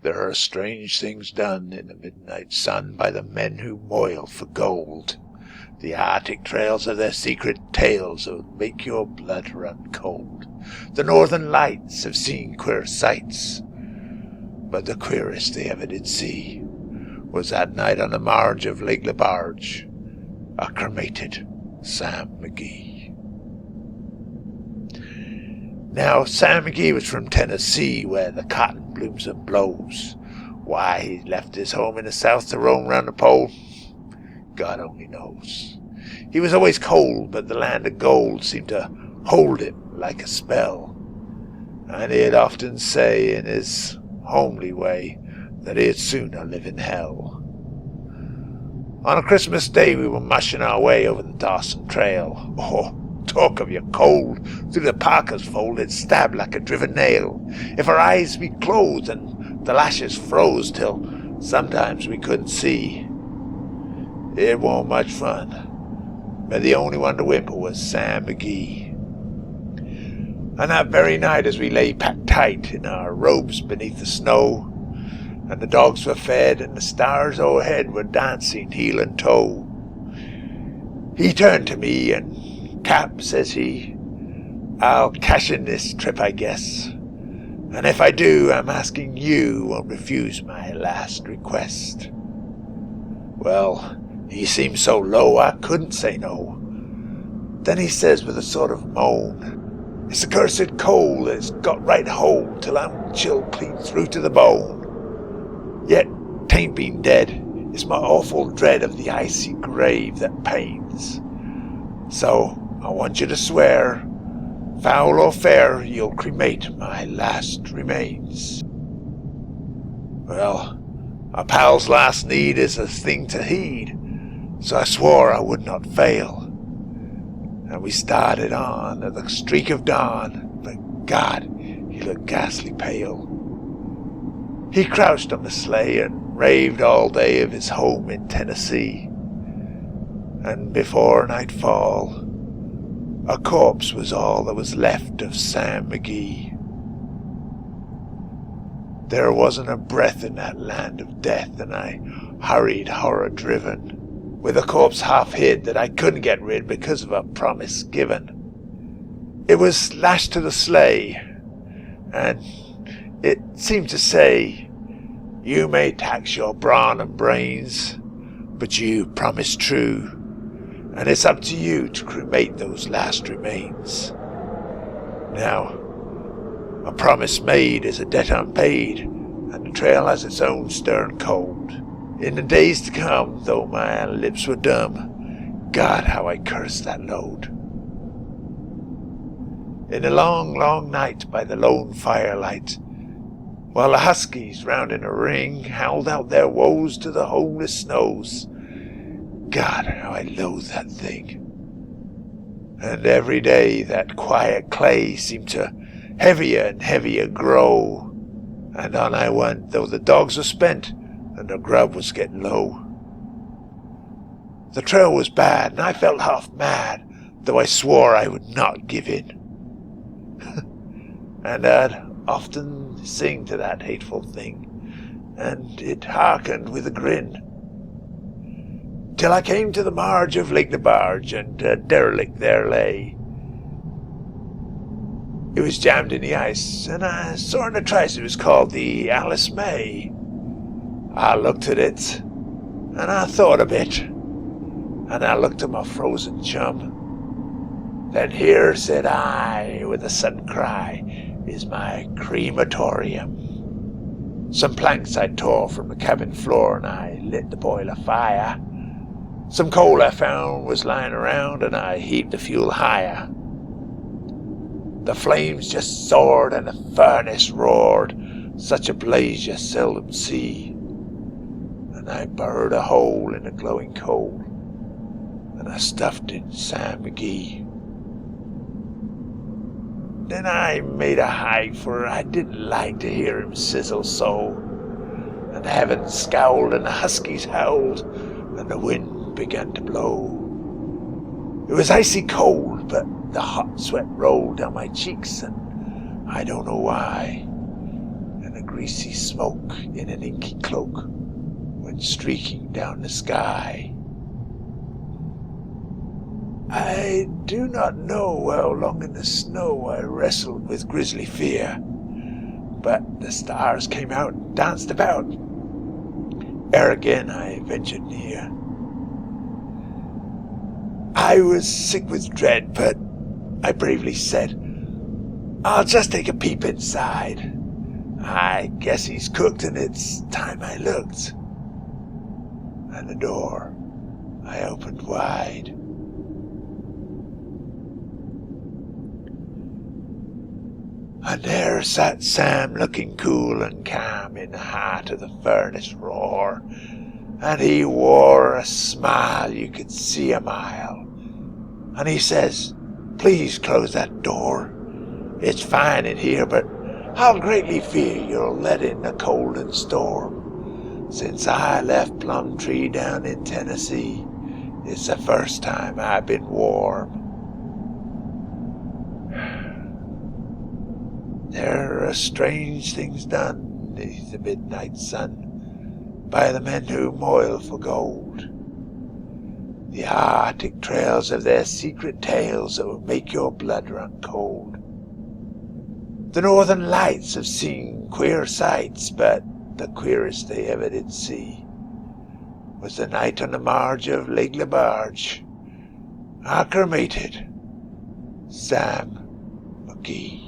There are strange things done in the midnight sun by the men who moil for gold. The Arctic trails are their secret tales that would make your blood run cold. The northern lights have seen queer sights, but the queerest they ever did see was that night on the marge of Lake Lebarge, a cremated Sam McGee. Now, Sam McGee was from Tennessee, where the cotton blooms and blows. Why he left his home in the south to roam round the pole, God only knows. He was always cold, but the land of gold seemed to hold him like a spell. And he'd often say in his homely way that he'd sooner live in hell. On a Christmas day we were mushing our way over the Dawson Trail. Oh, talk of your cold, through the parka's fold it stabbed like a driven nail. If our eyes be closed and the lashes froze till sometimes we couldn't see. It wasn't much fun, but the only one to whimper was Sam McGee. And that very night as we lay packed tight in our robes beneath the snow, and the dogs were fed and the stars overhead were dancing heel and toe, he turned to me and, "Cap," says he, "I'll cash in this trip, I guess. And if I do, I'm asking you won't refuse my last request." Well, he seemed so low I couldn't say no. Then he says with a sort of moan, "It's a cursed cold that's got right hold till I'm chilled clean through to the bone. Yet 'tain't been dead, it's my awful dread of the icy grave that pains. So I want you to swear, foul or fair, you'll cremate my last remains." Well, a pal's last need is a thing to heed, so I swore I would not fail. And we started on at the streak of dawn, but God, he looked ghastly pale. He crouched on the sleigh and raved all day of his home in Tennessee. And before nightfall, a corpse was all that was left of Sam McGee. There wasn't a breath in that land of death, and I hurried horror-driven, with a corpse half hid that I couldn't get rid because of a promise given. It was lashed to the sleigh, and it seemed to say, "You may tax your brawn and brains, but you promised true, and it's up to you to cremate those last remains." Now, a promise made is a debt unpaid, and the trail has its own stern code. In the days to come, though my lips were dumb, God, how I cursed that load. In the long, long night by the lone firelight, while the huskies round in a ring howled out their woes to the homeless snows, God, how I loathed that thing. And every day that quiet clay seemed to heavier and heavier grow, and on I went, though the dogs were spent and the grub was getting low. The trail was bad, and I felt half mad, though I swore I would not give in. And I'd often sing to that hateful thing, and it hearkened with a grin, till I came to the marge of Lake Lebarge, and a derelict there lay. It was jammed in the ice, and I saw in the trice it was called the Alice May. I looked at it, and I thought a bit, and I looked at my frozen chum. Then here, said I, with a sudden cry, is my crematorium. Some planks I tore from the cabin floor, and I lit the boiler fire. Some coal I found was lying around, and I heaped the fuel higher. The flames just soared, and the furnace roared, such a blaze you seldom see. And I burrowed a hole in the glowing coal, and I stuffed in Sam McGee. Then I made a hike, for I didn't like to hear him sizzle so. And heaven scowled, and the huskies howled, and the wind began to blow. It was icy cold, but the hot sweat rolled down my cheeks, and I don't know why. And and a greasy smoke in an inky cloak went streaking down the sky. I do not know how long in the snow I wrestled with grisly fear, but the stars came out and danced about, ere again I ventured near. I was sick with dread, but I bravely said, I'll just take a peep inside. I guess he's cooked and it's time I looked. And the door I opened wide. And there sat Sam, looking cool and calm in the heart of the furnace roar, and he wore a smile you could see a mile. And he says, please close that door. It's fine in here, but I'll greatly fear you'll let in the cold and storm. Since I left Plumtree down in Tennessee, it's the first time I've been warm. There are strange things done beneath the midnight sun by the men who moil for gold. The Arctic trails of their secret tales that will make your blood run cold. The northern lights have seen queer sights, but the queerest they ever did see was the night on the marge of Lake Lebarge, our cremated Sam McGee.